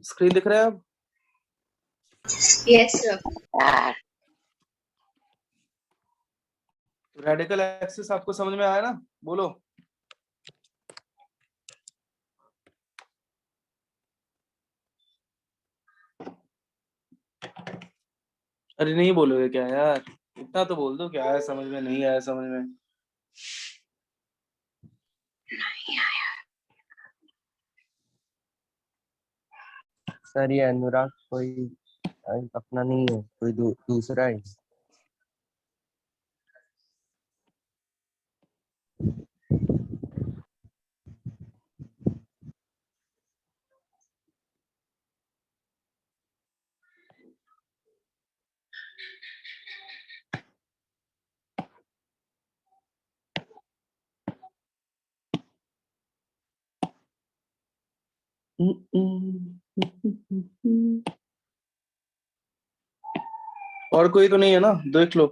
Screen दिख रहा है अब? Yes sir. रेडिकल एक्सिस आपको समझ में आया ना? बोलो। अरे नहीं बोलोगे क्या यार? इतना तो बोल दो क्या आया समझ में, नहीं आया समझ में। नहीं आया सर। ये अनुराग कोई अपना नहीं है, कोई दूसरा है। और कोई तो नहीं है ना? देख लो।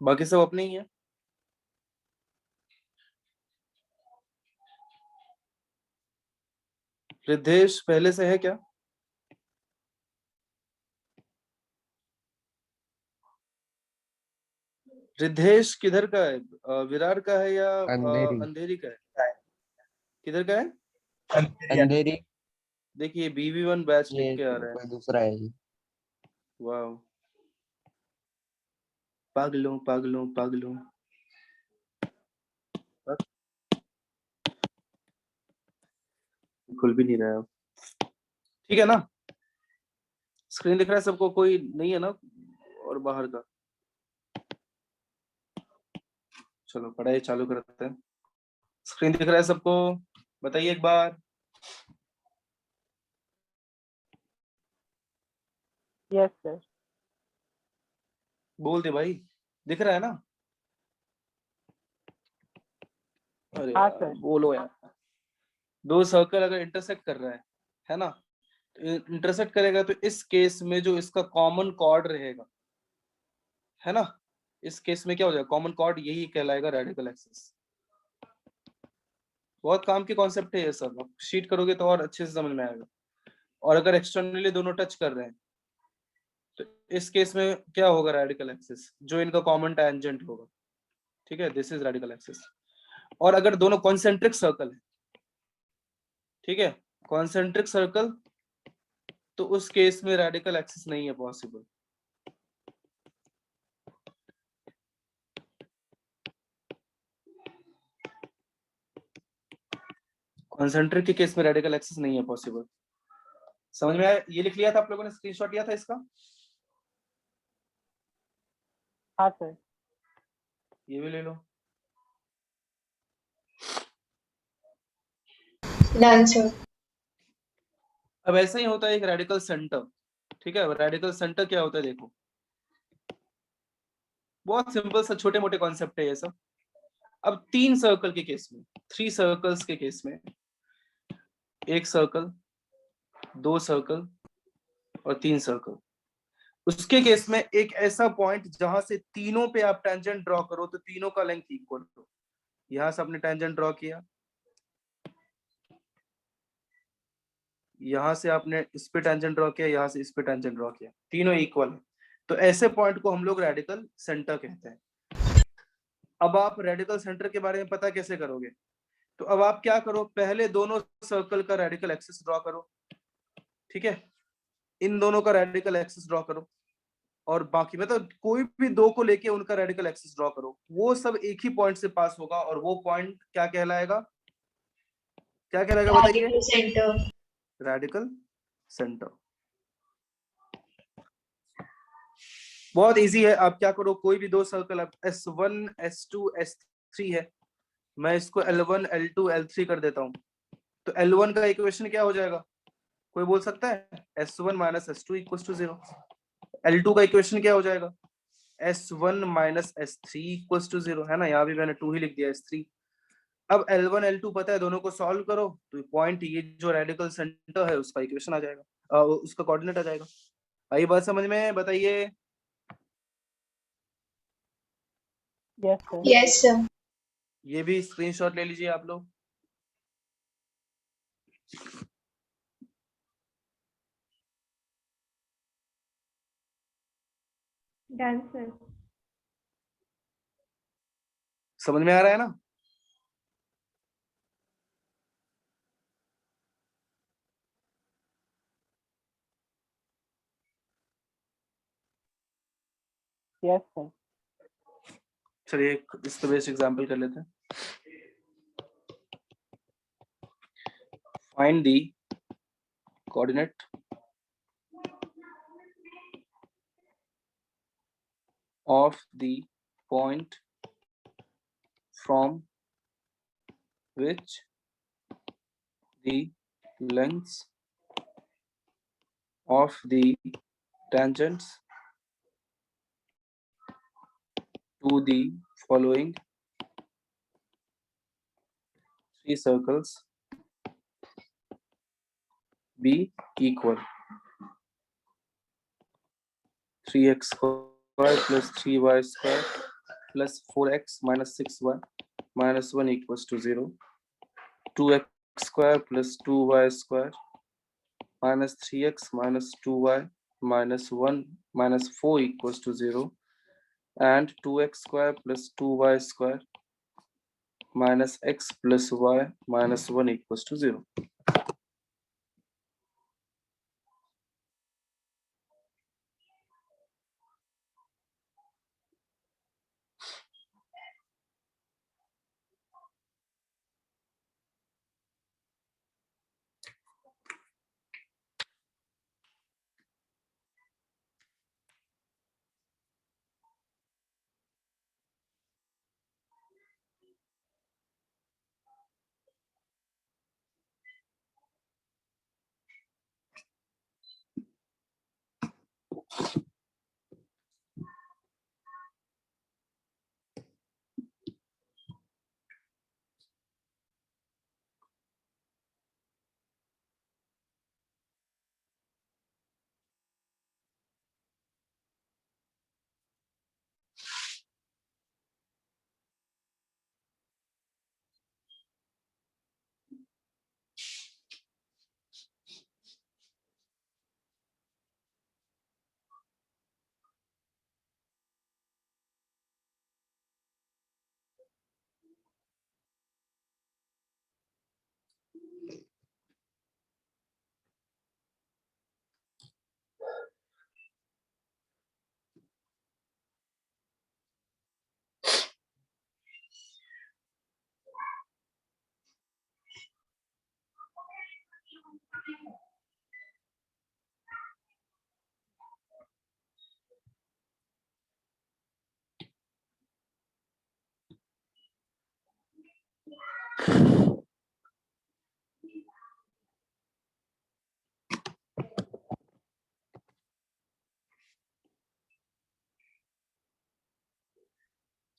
बाकी सब अपने ही है। रिद्धेश पहले से है क्या? रिद्धेश किधर का है? विरार का है या अंधेरी। अंधेरी का है? किधर का है? अंधेरी। देखिए BB1 बैच लिख ये के आ रहा है। कोई दूसरा है ये। वाह, पागलों पागलों पागलों। खुल भी नहीं रहा है अब। ठीक है ना? स्क्रीन दिख रहा है सबको? कोई नहीं है ना और बाहर का? चलो पढ़ाई चालू करते हैं। स्क्रीन दिख रहा है सबको? बताइए एक बार। Yes sir. बोल दे भाई, दिख रहा है ना? अरे हाँ यार सर। बोलो यार। दो सर्कल अगर इंटरसेक्ट कर रहा है ना? इंटरसेक्ट करेगा तो इस केस में जो इसका कॉमन कॉर्ड रहेगा, है ना, इस केस में क्या हो जाएगा? कॉमन कॉर्ड, यही कहलाएगा रेडिकल एक्सिस। बहुत काम की कॉन्सेप्ट है ये सब, आप शीट करोगे तो और अच्छे से समझ में आएगा। और अगर एक्सटर्नली दोनों टच कर रहे हैं तो इस केस में क्या होगा? रेडिकल एक्सिस, जो इनका कॉमन टेंजेंट होगा। ठीक है, दिस इज रेडिकल एक्सिस। और अगर दोनों कॉन्सेंट्रिक सर्कल है, ठीक है, कॉन्सेंट्रिक सर्कल, तो उस केस में रेडिकल एक्सिस नहीं है पॉसिबल। कॉन्सेंट्रिक के केस में रेडिकल एक्सिस नहीं है पॉसिबल। समझ में आया? ये लिख लिया था आप लोगों ने? स्क्रीनशॉट लिया था इसका? हाँ सर। ये भी ले लो। Done sir. अब ऐसा ही होता है एक रेडिकल सेंटर। ठीक है, रेडिकल सेंटर क्या होता है देखो, बहुत सिंपल सा छोटे मोटे कॉन्सेप्ट है ये सब। अब तीन सर्कल के केस में, 3 सर्कल्स के केस में, एक सर्कल, 2 सर्कल और 3 सर्कल, उसके केस में एक ऐसा पॉइंट जहां से तीनों पे आप टेंजेंट ड्रॉ करो तो तीनों का लेंथ इक्वल हो। यहां से आपने टेंजेंट ड्रॉ किया, यहां से आपने इस पे टेंजेंट ड्रॉ किया, यहां से इस पे टेंजेंट ड्रॉ किया, तीनों इक्वल है, तो ऐसे पॉइंट को हम लोग रेडिकल सेंटर कहते हैं। अब आप रेडिकल सेंटर के बारे में पता कैसे करोगे? तो अब आप क्या करो, पहले दोनों सर्कल का रेडिकल एक्सिस ड्रॉ करो। ठीक है, इन दोनों का रेडिकल एक्सिस ड्रॉ करो, और बाकी मतलब कोई भी दो को लेके उनका रेडिकल एक्सिस ड्रॉ करो, वो सब एक ही पॉइंट से पास होगा, और वो पॉइंट क्या कहलाएगा? क्या कहलाएगा बताइए? Radical centre. Radical centre. बहुत इजी है। आप क्या करो, कोई भी दो सर्कल, अब S1 S2 S3 है, मैं इसको L1 L2 L3 कर देता हूँ, तो L1 का इक्वेशन क्या हो जाएगा? कोई बोल सकता है? S1 minus S2 equal to 0। L2 का इक्वेशन क्या हो जाएगा? S1 minus S3 equal to 0, है ना? यहाँ भी मैंने 2 ही लिख दिया, S3। अब L1 L2 पता है, दोनों को सॉल्व करो तो पॉइंट ये जो रेडिकल सेंटर है उसका इक्वेशन आ जाएगा, उसका कोऑर्डिनेट आ जाएगा। आई बात समझ में? बताइए। Yes sir. Yes sir. ये भी स्क्रीनशॉट ले लीजिए आप लोग। Done sir. समझ में आ रहा है ना? Yes, sir. चलिए एक इस पे बेस्ड एग्जांपल कर लेते हैं। Find the coordinate of the point from which the lengths of the tangents to the following three circles be equal: 3x squared plus 3y squared plus 4x minus 6y minus 1 equals to 0, 2x squared plus 2y squared minus 3x minus 2y minus 1 minus 4 equals to 0, and 2x squared plus 2y squared minus x plus y minus 1 equals to 0.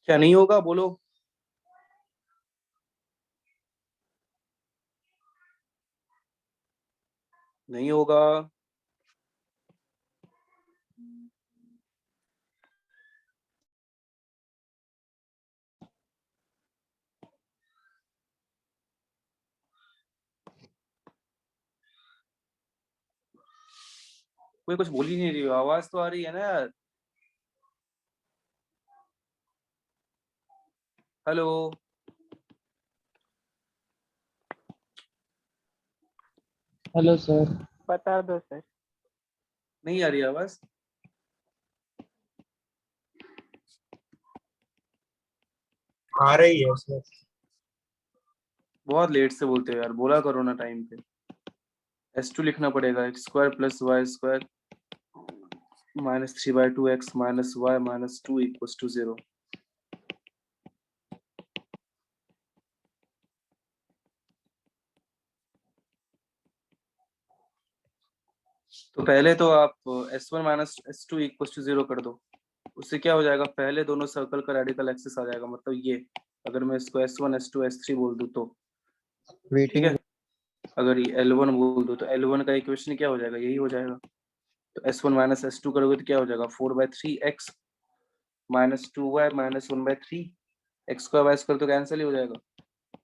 क्या नहीं होगा बोलो? नहीं होगा? कोई कुछ बोल ही नहीं रही हो, आवाज तो आ रही है ना यार। हेलो? Hello sir. बता दो सर। नहीं आ रही आवाज? आ रही है सर। बहुत लेट से बोलते हो यार, बोला करो ना टाइम पे। S2 लिखना पड़ेगा, x square plus y square minus 3/2x minus y minus 2 equals to 0। तो पहले तो आप S1 minus S2 equals to 0 कर दो। उससे क्या हो जाएगा, पहले दोनों सर्कल का रेडिकल एक्सिस आ जाएगा, मतलब ये। अगर मैं इसको S1 S2 S3 बोल दूं तो ठीक वेटिंग। है। अगर ये L1 बोल दो तो L1 का इक्वेशन क्या हो जाएगा, यही हो जाएगा। तो S1 माइनस S2 करोगे तो क्या हो जाएगा, 4/3x minus 2y minus 1/3 x square y square तो कैंसिल ही हो जाएगा,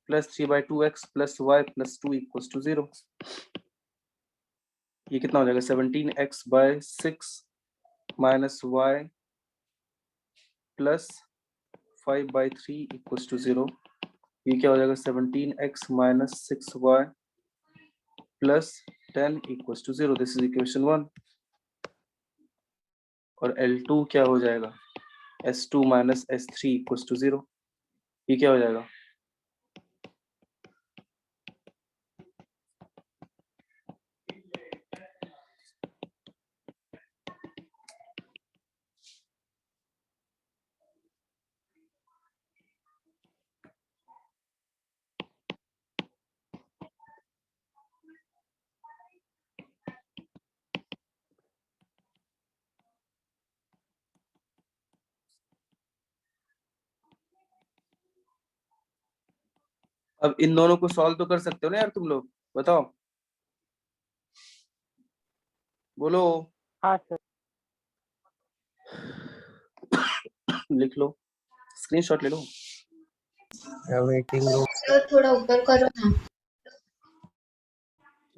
plus 3/2x plus y plus 2 equals to 0। ये कितना हो जाएगा 17x/6 minus y plus 5/3 equals to 0। ये क्या हो जाएगा 17x minus 6y plus 10 equals to 0। This is equation 1। और L2 क्या हो जाएगा S2 minus S3 equals to 0। ये क्या हो जाएगा अब इन दोनों को सॉल्व तो कर सकते हो ना यार तुम लोग, बताओ, बोलो। हाँ सर। लिख लो, स्क्रीनशॉट ले लो। वेटिंग रूम सर थोड़ा ऊपर करो ना।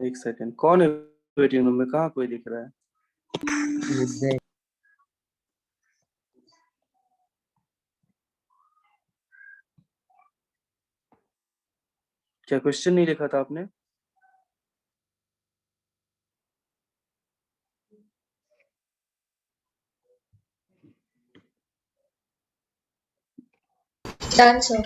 एक सेकंड, कौन है वेटिंग रूम में? कहाँ कोई दिख रहा है? विद क्या क्वेश्चन नहीं लिखा था आपने? Done sir.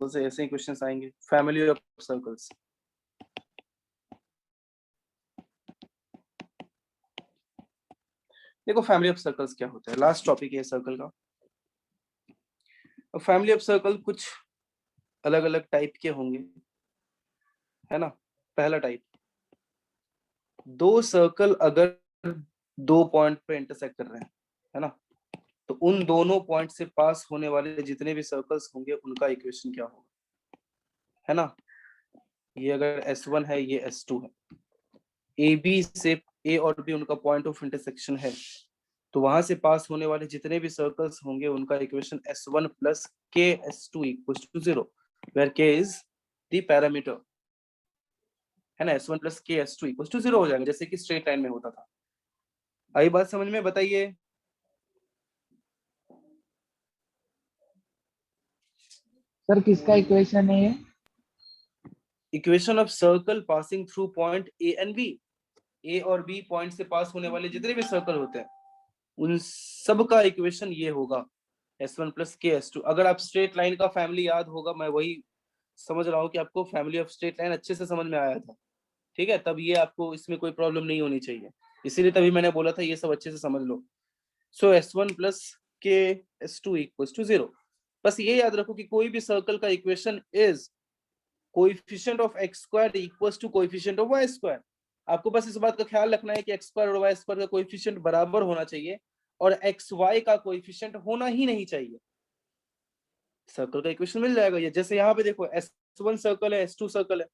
तो से ऐसे ही क्वेश्चंस आएंगे। फैमिली ऑफ सर्कल्स, देखो फैमिली ऑफ सर्कल्स क्या होता है, लास्ट टॉपिक है सर्कल का। फैमिली ऑफ सर्कल कुछ अलग अलग टाइप के होंगे, है ना। पहला टाइप, दो सर्कल अगर दो पॉइंट पे इंटरसेक्ट कर रहे हैं, है ना, तो उन दोनों पॉइंट से पास होने वाले जितने भी सर्कल्स होंगे उनका इक्वेशन क्या होगा, है ना। ये अगर S1 है, ये S2 है, ए बी से ए और बी उनका पॉइंट ऑफ इंटरसेक्शन है, तो वहां से पास होने वाले जितने भी सर्कल्स होंगे उनका इक्वेशन S1 प्लस के S2 इक्वल्स टू 0, वेयर के इज द पैरामीटर, है ना। S1 प्लस के S2 इक्वल्स टू 0 हो जाएगा, जैसे कि स्ट्रेट लाइन में होता था। आई बात समझ में? बताइए। सर किसका इक्वेशन है ये? Equation of circle passing through point A and B. A और बी पॉइंट से पास होने वाले जितने भी सर्कल होते हैं उन सब का इक्वेशन ये होगा S1 प्लस के S2। अगर आप स्ट्रेट लाइन का फैमिली याद होगा, मैं वही समझ रहा हूँ कि आपको फैमिली ऑफ स्ट्रेट लाइन अच्छे से समझ में आया था, ठीक है, तब ये आपको इसमें कोई प्रॉब्लम नहीं होनी चाहिए, इसीलिए तभी मैंने बोला था ये सब अच्छे से समझ लो। सो S1 प्लस के S2 इक्वल्स टू 0। बस ये याद रखो कि कोई भी सर्कल का equation is coefficient of x square equals to coefficient of y square. आपको बस इस बात का ख्याल रखना है कि x स्क्वायर और y स्क्वायर का कोएफिशिएंट बराबर होना चाहिए और xy का कोएफिशिएंट होना ही नहीं चाहिए। सर्कल का इक्वेशन मिल जाएगा ये। जैसे यहाँ पे देखो S1 सर्कल है, S2 सर्कल है,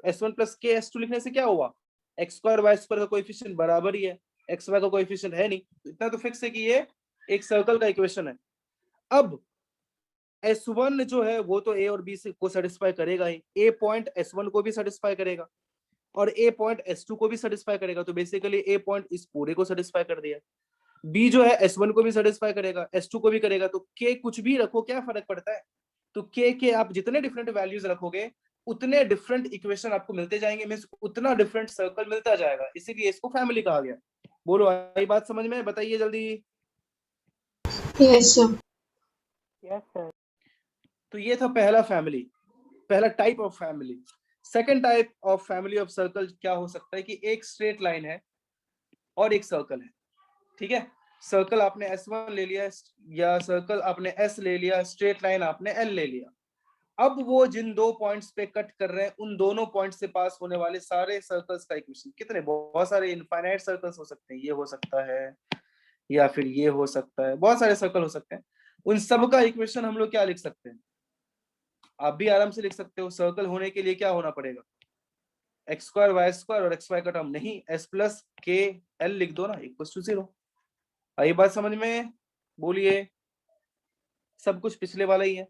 S1 प्लस के S2 लिखने से क्या हुआ, x स्क्वायर y स्क्वायर का कोएफिशिएंट बराबर ही है, xy का कोएफिशिएंट है नहीं, तो इतना तो फिक्स है कि ये एक सर्कल का इक्वेशन है। अब S1 जो है वो तो A और B से को सेटिस्फाई करेगा ही, A पॉइंट S1 को भी सेटिस्फाई करेगा और A पॉइंट S2 को भी सेटिस्फाई करेगा, तो बेसिकली A पॉइंट इस पूरे को सेटिस्फाई कर दिया। B जो है S1 को भी सेटिस्फाई करेगा, S2 को भी करेगा, तो K कुछ भी रखो क्या फर्क पड़ता है। तो K के आप जितने डिफरेंट वैल्यूज रखोगे उतने डिफरेंट इक्वेशन आपको मिलते जाएंगे, मींस उतना डिफरेंट सर्कल मिलता जाएगा, इसीलिए इसको फैमिली कहा गया। बोलो आई बात समझ में? बताइए जल्दी। Yes sir. Yes sir. तो ये था पहला फैमिली, पहला type of family. Second type of family of circle क्या हो सकता है कि एक स्ट्रेट लाइन है और एक सर्कल है, ठीक है। सर्कल आपने S1 ले लिया या सर्कल आपने S ले लिया, स्ट्रेट लाइन आपने L ले लिया। अब वो जिन दो पॉइंट्स पे कट कर रहे हैं उन दोनों पॉइंट्स से पास होने वाले सारे सर्कल्स का इक्वेशन, कितने, बहुत सारे इनफाइनाइट सर्कल्स हो सकते हैं, ये हो सकता है या फिर ये हो सकता है, बहुत सारे सर्कल हो सकते हैं, उन सब का इक्वेशन हम लोग क्या लिख सकते हैं, आप भी आराम से लिख सकते हो। सर्कल होने के लिए क्या होना पड़ेगा, एक्स स्क्वायर वाई स्क्वायर और एक्स वाई का टर्म नहीं, S प्लस के L लिख दो ना इक्वल टू 0। आई बात समझ में? बोलिए। सब कुछ पिछले वाला ही है।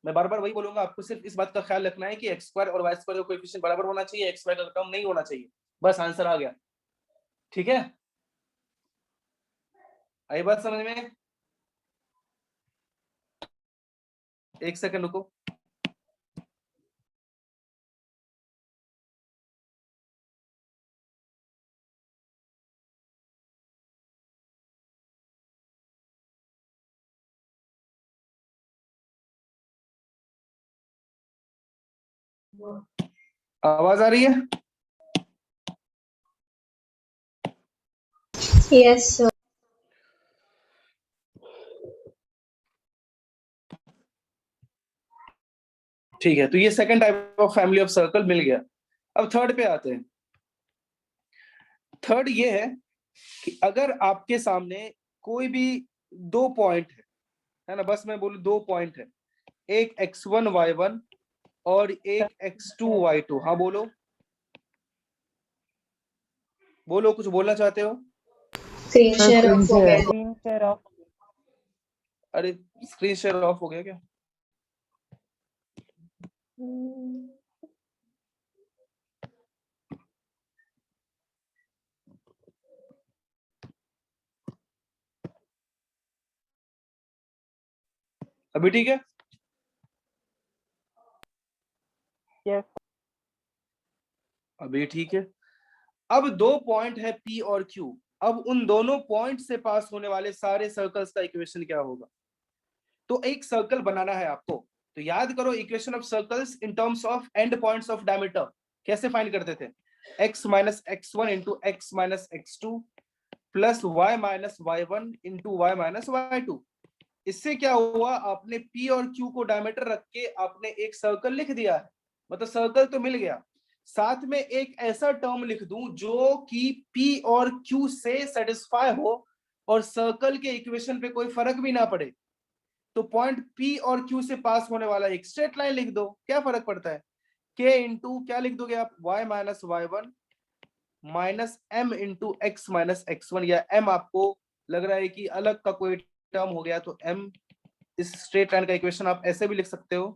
मैं बार बार वही बोलूंगा, आपको सिर्फ इस बात का ख्याल रखना है कि एक्स स्क्वायर और वाई स्क्वायर का कोएफिशिएंट बराबर होना चाहिए, एक्स वाई का टर्म नहीं होना चाहिए। बस आंसर आ गया। ठीक है, आई बात समझ में? एक सेकंड रुको। आवाज आ रही है? Yes, sir. ठीक है, तो ये second type of family of circle मिल गया। अब थर्ड पे आते हैं। थर्ड ये है कि अगर आपके सामने कोई भी दो पॉइंट है ना, बस मैं बोलूं 2 पॉइंट है, एक x1 y1 और एक x2 y2। हाँ बोलो, बोलो, कुछ बोलना चाहते हो? Screen Sir, share screen off हो share. गया। Screen share of. अरे स्क्रीन शेयर ऑफ हो गया क्या? अभी ठीक है? यस अभी ठीक है। अब 2 पॉइंट है P और Q। अब उन दोनों पॉइंट से पास होने वाले सारे सर्कल्स का इक्वेशन क्या होगा? तो एक सर्कल बनाना है आपको, तो याद करो equation of circles in terms of end points of diameter कैसे फाइंड करते थे? x minus x1 into x minus x2 plus y minus y1 into y minus y2। इससे क्या हुआ, आपने P और Q को डायमीटर रख के आपने एक सर्कल लिख दिया है, मतलब सर्कल तो मिल गया। साथ में एक ऐसा टर्म लिख दूं जो कि P और Q से सेटिस्फाई हो और सर्कल के इक्वेशन पे कोई फर्क भी ना पड़े। तो पॉइंट P और Q से पास होने वाला एक स्ट्रेट लाइन लिख दो, क्या फर्क पड़ता है? K इंटू क्या लिख दोगे आप? y minus y1 minus m into x minus x1, या m आपको लग रहा है कि अलग का कोई टर्म हो गया तो m। इस स्ट्रेट लाइन का इक्वेशन आप ऐसे भी लिख सकते हो,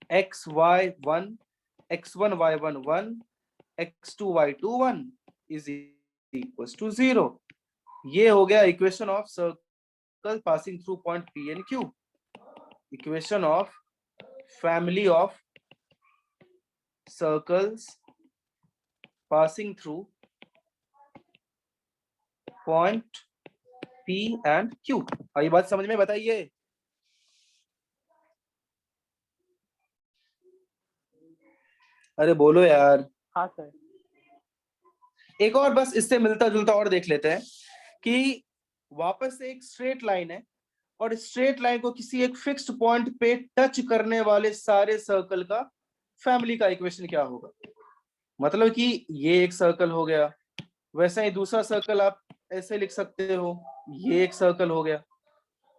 xy1 x1 y1 1 x2 y2 1 is equals to 0। ये हो गया equation of circle passing through point P and Q। Equation of family of circles passing through point P and Q। ये बात समझ में? बताइए। अरे बोलो यार। हाँ सर। एक और बस इससे मिलता जुलता और देख लेते हैं कि वापस से एक स्ट्रेट लाइन है और स्ट्रेट लाइन को किसी एक फिक्स्ड पॉइंट पे टच करने वाले सारे सर्कल का फैमिली का इक्वेशन क्या होगा? मतलब कि ये एक सर्कल हो गया, वैसे ही दूसरा सर्कल आप ऐसे लिख सकते हो, ये एक सर्कल हो गया,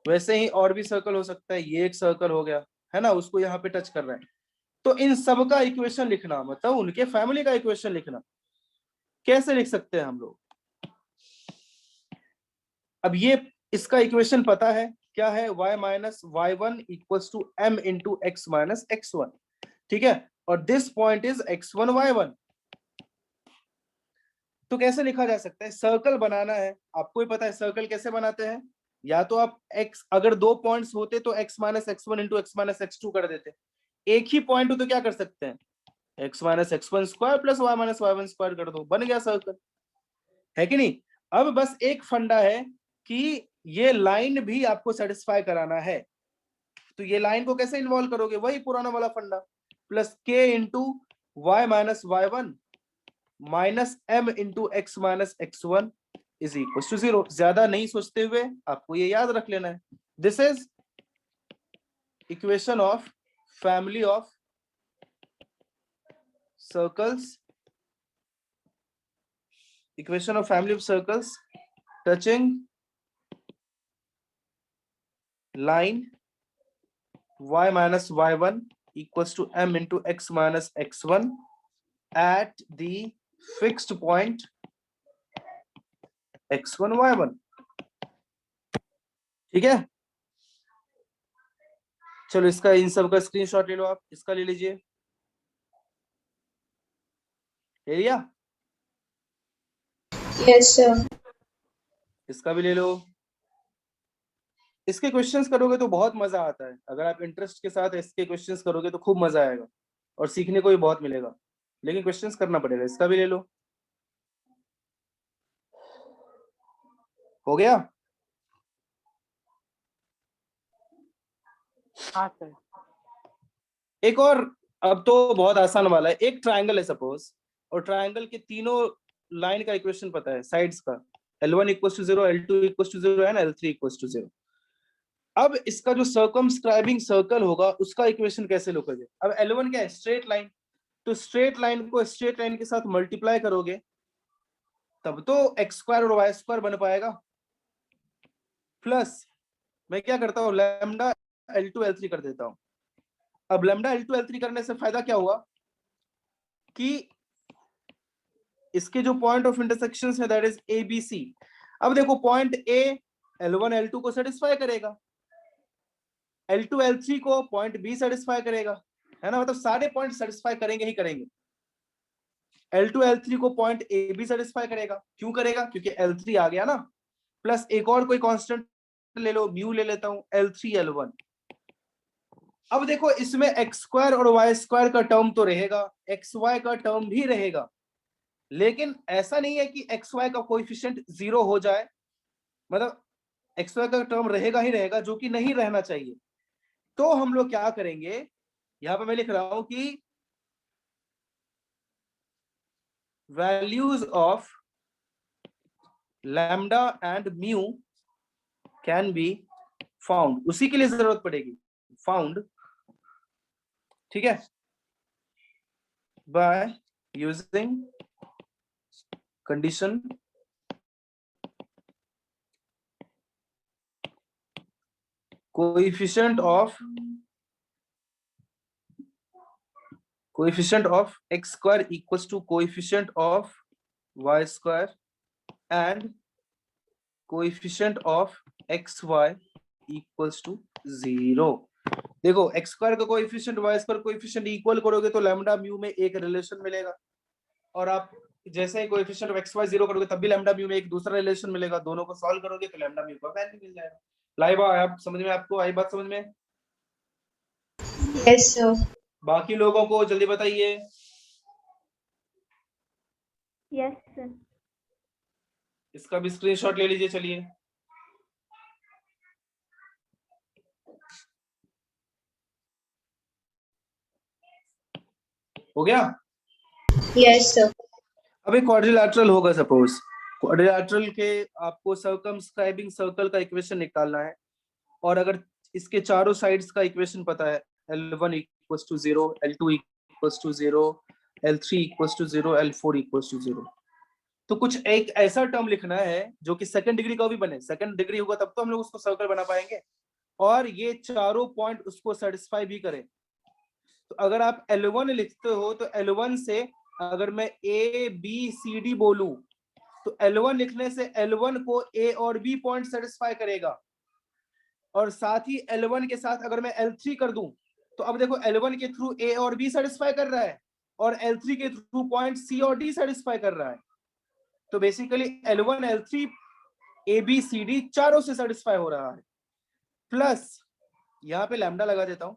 वैसे ही और भी सर्कल हो सकता है, ये एक सर्कल हो गया, है ना, उसको यहाँ पे टच कर रहा है। तो इन सब का इक्वेशन लिखना, मतलब उनके फैमिली का इक्वेशन लिखना, कैसे लिख सकते हैं हम लोग? अब ये इसका इक्वेशन पता है क्या है? y minus y1 equals to m into x minus x1। ठीक है, और this point is x1 y1। तो कैसे लिखा जा सकता है? सर्कल बनाना है, आपको ही पता है सर्कल कैसे बनाते हैं। या तो आप x, अगर 2 पॉइंट्स होते तो x minus x1 into x minus x2 कर देते। एक ही पॉइंट हो तो क्या कर सकते हैं? x minus x1 square plus y minus y1 square कर दो, बन गया सर्कल, है कि नहीं? अब बस एक फंडा है कि ये लाइन भी आपको सेटिस्फाई कराना है, तो ये लाइन को कैसे इन्वॉल्व करोगे? वही पुराना वाला फंडा, plus k into y minus y1 minus m into x minus x1 is equal to 0। ज्यादा नहीं सोचते हुए आपको ये याद रख लेना है। This is equation of family of circles, equation of family of circles touching line y minus y1 equals to m into x minus x1 at the fixed point x1 y1। ठीक है, चलो इसका इन सब का स्क्रीनशॉट ले लो, आप इसका ले लीजिए, ले लिया? Yes, sir. इसका भी ले लो। इसके क्वेश्चंस करोगे तो बहुत मजा आता है, अगर आप इंटरेस्ट के साथ इसके क्वेश्चंस करोगे तो खूब मजा आएगा और सीखने को भी बहुत मिलेगा, लेकिन क्वेश्चंस करना पड़ेगा। इसका भी ले लो, हो गया? हाँ सर। एक और, अब तो बहुत आसान वाला है। एक ट्रायंगल है सपोज, और ट्रायंगल के तीनों लाइन का इक्वेशन पता है, साइड्स का, L1 = 0, L2 = 0 एंड L3 = 0। अब इसका जो सर्कमस्क्राइबिंग सर्कल होगा उसका इक्वेशन कैसे लिखोगे? अब L1 क्या है? Straight line. तो स्ट्रेट लाइन को स्ट्रेट लाइन के साथ मल्टीप्लाई करोगे तब तो x² और y² बन पाएगा। प्लस मैं क्या करता हूँ, लैम्डा L2 L3 कर देता हूं। अब लैम्डा L2 L3 करने से फायदा क्या हुआ कि इसके जो पॉइंट ऑफ इंटरसेक्शन है दैट इज ABC। अब देखो पॉइंट A L1 L2 को सेटिस्फाई करेगा, L2 L3 को पॉइंट B सेटिस्फाई करेगा, है ना? मतलब सारे पॉइंट सेटिस्फाई करेंगे ही करेंगे। L2 L3 को पॉइंट AB सेटिस्फाई करेगा, क्यों करेगा? क्योंकि L3 आ गया ना। प्लस एक और कोई कांस्टेंट ले लो, म्यू ले लेता हूं, L3 L1। अब देखो इसमें x² और y² का टर्म तो रहेगा, xy का टर्म भी रहेगा, लेकिन ऐसा नहीं है कि xy का कोएफिशिएंट 0 हो जाए, मतलब xy का टर्म रहेगा ही रहेगा, जो कि नहीं रहना चाहिए। तो हम लोग क्या करेंगे, यहां पे मैं लिख रहा हूं कि values of lambda and mu can be found, उसी के लिए जरूरत पड़ेगी, फाउंड, ठीक है, by using condition coefficient of x² equals to coefficient of y² and coefficient of xy equals to 0। देखो x² का कोएफिशिएंट y² कोएफिशिएंट इक्वल करोगे तो लैम्डा म्यू में एक रिलेशन मिलेगा, और आप जैसे ही कोएफिशिएंट ऑफ xy 0 करोगे तब भी लैम्डा म्यू में एक दूसरा रिलेशन मिलेगा, दोनों को सॉल्व करोगे तो लैम्डा म्यू का वैल्यू मिल जाएगा। लाइबा आप समझ में, आपको आई बात समझ में? Yes, sir. बाकी लोगों को जल्दी बताइए। Yes sir. इसका भी स्क्रीनशॉट ले लीजिए, चलिए। हो गया? Yes, sir. अभी क्वाड्रिलैटरल होगा सपोज, क्वाड्रिलैटरल के आपको सर्कमस्क्राइबिंग सर्कल का इक्वेशन निकालना है, और अगर इसके चारों साइड्स का इक्वेशन पता है, L1 = 0, L2 = 0, L3 = 0, L4 = 0, तो कुछ एक ऐसा टर्म लिखना है जो कि सेकंड डिग्री का भी बने। सेकंड डिग्री होगा तब तो हम लोग उसको सर्कल बना पाएंगे, और ये चारों पॉइंट उसको सेटिस्फाई भी करें। तो अगर आप L1 लिखते हो तो L1 से अगर मैं ABCD बोलूं तो L1 लिखने से L1 को A और B पॉइंट सेटिस्फाई करेगा, और साथ ही L1 के साथ अगर मैं L3 कर दूं तो अब देखो L1 के थ्रू A और B सेटिस्फाई कर रहा है, और L3 के थ्रू पॉइंट C और D सेटिस्फाई कर रहा है। तो बेसिकली L1 L3 ABCD चारों से सेटिस्फाई हो रहा है। प्लस यहां पे लैम्डा लगा देता हूं,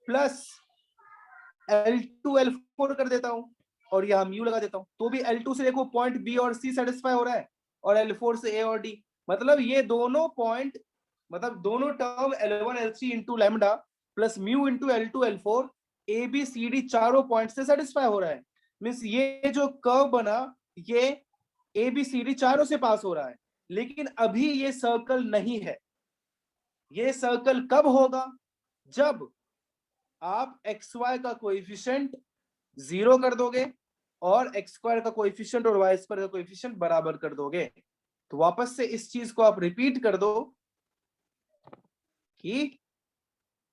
प्लस L2 L4 कर देता हूं, और यहां म्यू लगा देता हूं, तो भी L2 से देखो पॉइंट B और C सेटिस्फाई हो रहा है, और L4 से A और D, मतलब ये दोनों पॉइंट, मतलब दोनों term L1 L3 into lambda plus mu into L2 L4 ABCD चारों पॉइंट से सेटिस्फाई हो रहा है। मींस ये जो कर्व बना ये ABCD चारों से पास हो रहा है, लेकिन अभी ये सर्कल नहीं है। ये सर्कल कब होगा? जब आप xy का कोएफिशिएंट 0 कर दोगे और x² का कोएफिशिएंट और y² का कोएफिशिएंट बराबर कर दोगे। तो वापस से इस चीज को आप रिपीट कर दो कि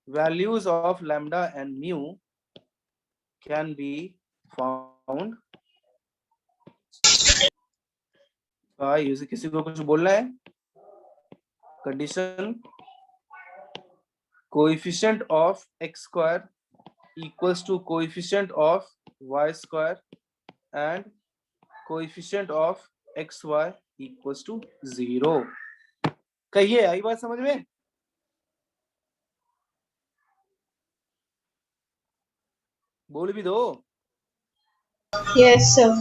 values of lambda and mu can be found भाई उसे किसी को कुछ बोलना है? Condition coefficient of x square equals to coefficient of y square and coefficient of xy equals to 0। कहिए, आई बात समझ में? बोल भी दो। Yes, sir.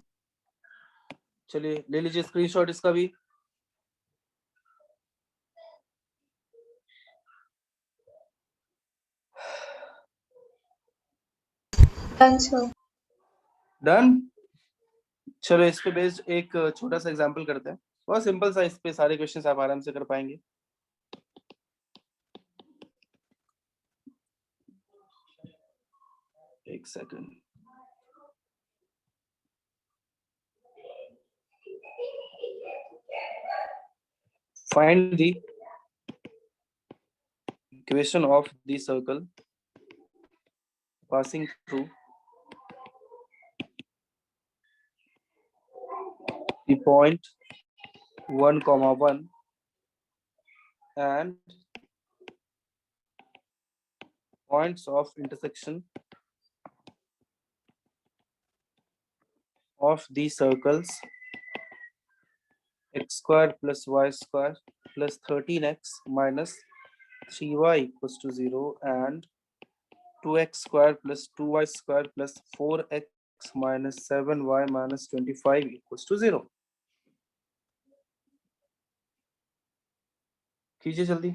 चलिए ले लीजिए स्क्रीनशॉट इसका भी। Done, sir. डन। चलो इस पे बेस्ड एक छोटा सा एग्जांपल करते हैं। बहुत सिंपल सा, इस पे सारे क्वेश्चंस आप आराम से कर पाएंगे। एक second. Find the equation of the circle passing through the point 1, 1 and points of intersection of the circles x square plus y square plus 13x minus 3y equals to 0 and 2x square plus 2y square plus 4x minus 7y minus 25 equals to 0। कीजिए जल्दी।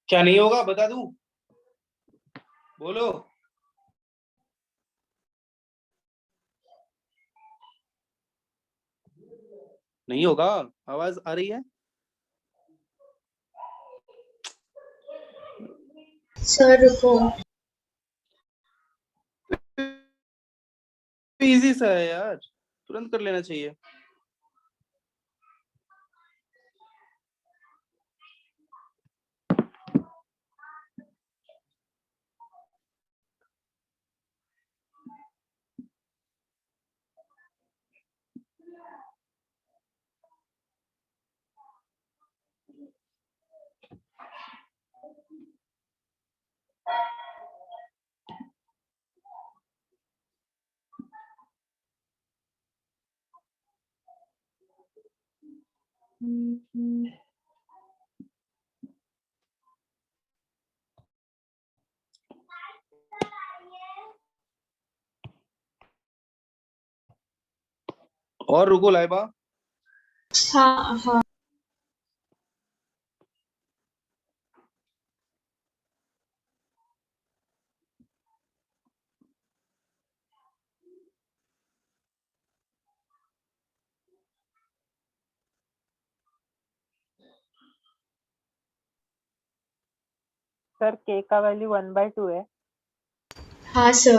क्या नहीं होगा बता दूं? बोलो। नहीं होगा? आवाज आ रही है? Sir, रुको। इजी सा है यार, तुरंत कर लेना चाहिए। और रुको लाइबा, हाँ हाँ सर k का वैल्यू 1/2 है। हाँ सर।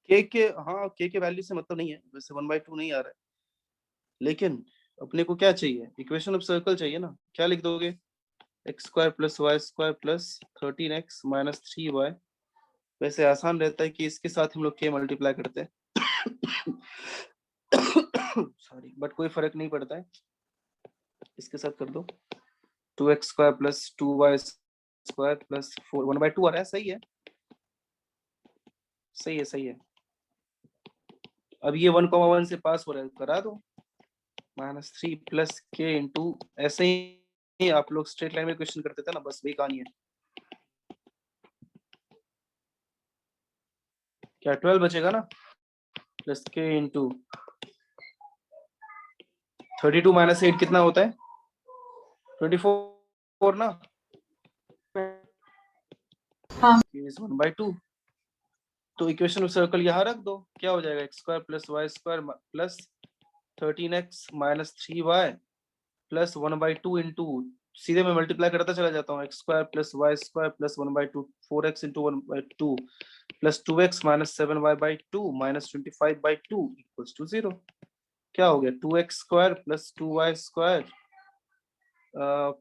के वैल्यू से मतलब नहीं है, वैसे 1/2 नहीं आ रहा है, लेकिन अपने को क्या चाहिए, इक्वेशन ऑफ सर्कल चाहिए ना। क्या लिख दोगे, x square plus y square plus 13x minus 3y। वैसे आसान रहता है कि इसके साथ हम लोग के मल्टीप्लाई करते हैं सॉरी, बट कोई फर्क नहीं पड़ता है, इसके साथ कर दो 2x square plus 2y square plus 4 1/2 आ रहा है। सही है, सही है, सही है। अब ये 1,1 से पास हो रहा है, करा दो -3 प्लस के इंटू, ऐसे ही आप लोग स्ट्रेट लाइन में क्वेश्चन करते थे ना, बस वही कहानी है। क्या 12 बचेगा ना, प्लस के इंटू 32 माइनस 8 कितना होता है, 24 ना, हाँ 1/2। तो इक्वेशन ऑफ सर्कल यहाँ रख दो, क्या हो जाएगा, x square plus y square plus 13x minus 3y plus 1/2 into, सीधे मैं मल्टीप्लाई करता चला जाता हूँ, x square plus y square plus 1/2 4x into 1/2 plus 2x minus 7y/2 minus 25/2 equals to 0। क्या हो गया, 2x square plus 2y square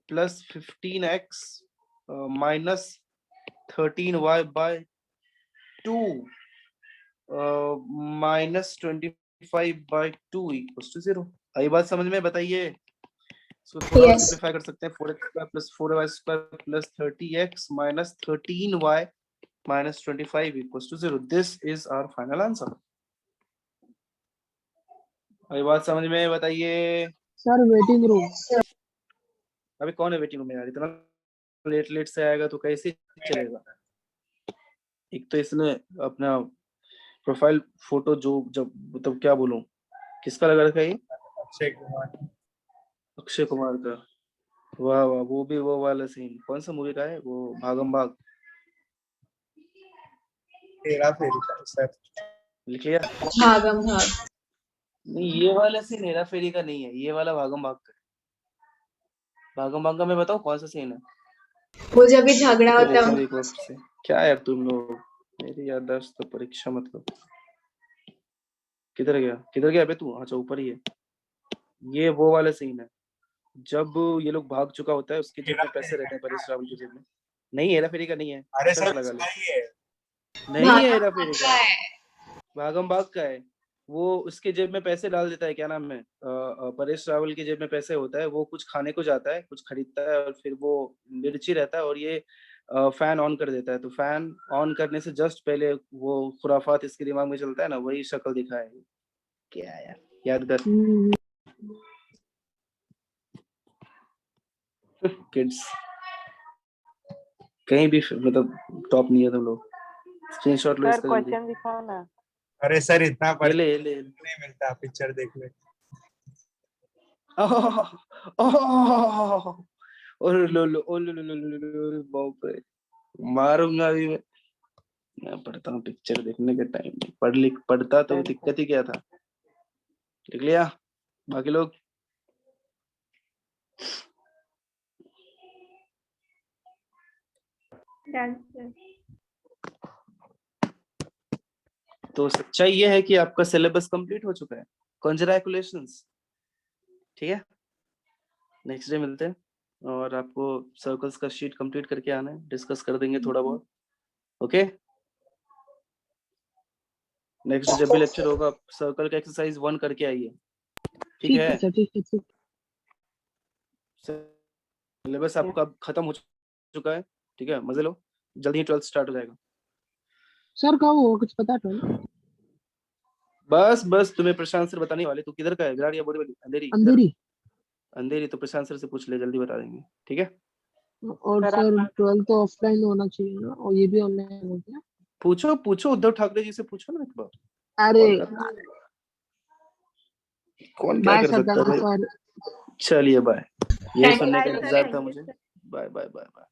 plus 15x minus 13y/2 minus 25/2 equals to 0। आई बात समझ में, बताइए। इसको थोड़ा और Yes. सिंपलीफाई कर सकते हैं, 4x square plus 4y square plus 30x minus 13y minus 25 equals to 0। This is our final answer. आई बात समझ में, बताइए। Sir waiting room. अभी कौन है वेटिंग रूम में यार, इतना लेट से आएगा तो कैसे चलेगा। एक तो इसने अपना प्रोफाइल फोटो जो जब मतलब क्या बोलूं, किसका लगा रखा है ये, अक्षय कुमार। अक्षय कुमार का। वाह वाह, वो भी वो वाला सीन, कौन सा मूवी का है वो, भागम भाग। हेरा फेरी का सर। लिख लिया। भागम भाग। नहीं, ये वाला सीन हेरा फेरी का नहीं है, ये वाला भागम भाग का है। भागम भाग का मैं बताऊं कौन सा सीन है, वो जब भी झगड़ा तो होता देखो है। एक वक्त से। क्या यार तुम लोग, मेरी याददाश्त तो परीक्षा मतलब। किधर गया बे तू, अच्छा ऊपर ही है। ये वो वाला सीन है जब ये लोग भाग चुका होता है, उसके जेब में पैसे रहते हैं परेश रावल की जेब में। नहीं, हेरा फेरी का नहीं है, अरे शर्त सर लगा ले। उसका ही है। नहीं है, हेरा भागम फेरी भाग का का है, है। भागम भाग का है। वो उसके जेब में पैसे डाल देता है, क्या नाम है, परेश रावल की जेब में पैसे होता है, वो कुछ खाने को जाता है, कुछ खरीदता है, और फिर वो मिर्ची रहता है, और ये फैन ऑन कर देता है। तो फैन ऑन करने से जस्ट पहले वो खुराफात इसके दिमाग में चलता है ना, वही शक्ल दिखा है। क्या है यार, याद कर। किड्स कहीं भी मतलब टॉप नहीं है तुम लोग। स्क्रीनशॉट लो सर इसका जल्दी। क्वेश्चन दिखाओ ना। अरे सर इतना ये पर ले, ये ले। नहीं मिलता, पिक्चर देख ले। और लो ओ लो बाप रे, मारूंगा अभी मैं पढ़ता हूँ पिक्चर देखने के टाइम में, पढ़ता तो दिक्कत ही क्या था। लिख लिया बाकी लोग। Done, sir. तो सच्चाई ये है कि आपका सिलेबस कंप्लीट हो चुका है, कंग्रेचुलेशंस। ठीक है, नेक्स्ट डे मिलते हैं, और आपको सर्कल्स का शीट कंप्लीट करके आना है, डिस्कस कर देंगे थोड़ा बहुत। ओके, नेक्स्ट जब भी लेक्चर होगा, सर्कल का एक्सरसाइज 1 करके आइए, ठीक है। सर, ठीक है सर। सिलेबस आपका खत्म हो चुका है, ठीक है, मजे लो, जल्दी ही 12th स्टार्ट हो जाएगा। सर कब होगा कुछ पता है? बस तुम्हें प्रशांत सर बताने वाले। तू किधर का है, विराट या बोरीवली, अंधेरी? अंधेरी। अंधेरी तो प्रशांत सर से पूछ ले, जल्दी बता देंगे, ठीक है। और सर 12 तो ऑफलाइन होना चाहिए ना, और ये भी ऑनलाइन हो गया। पूछो उद्धव ठाकरे जी से पूछो ना एक बार, अरे कॉल करना। कौन क्या बाय कर सकता है सदानंद भाई। सर। चलिए बाय, ये Thank सुनने का you, sir. इंतजार Thank था you, मुझे। sir. Bye bye bye bye.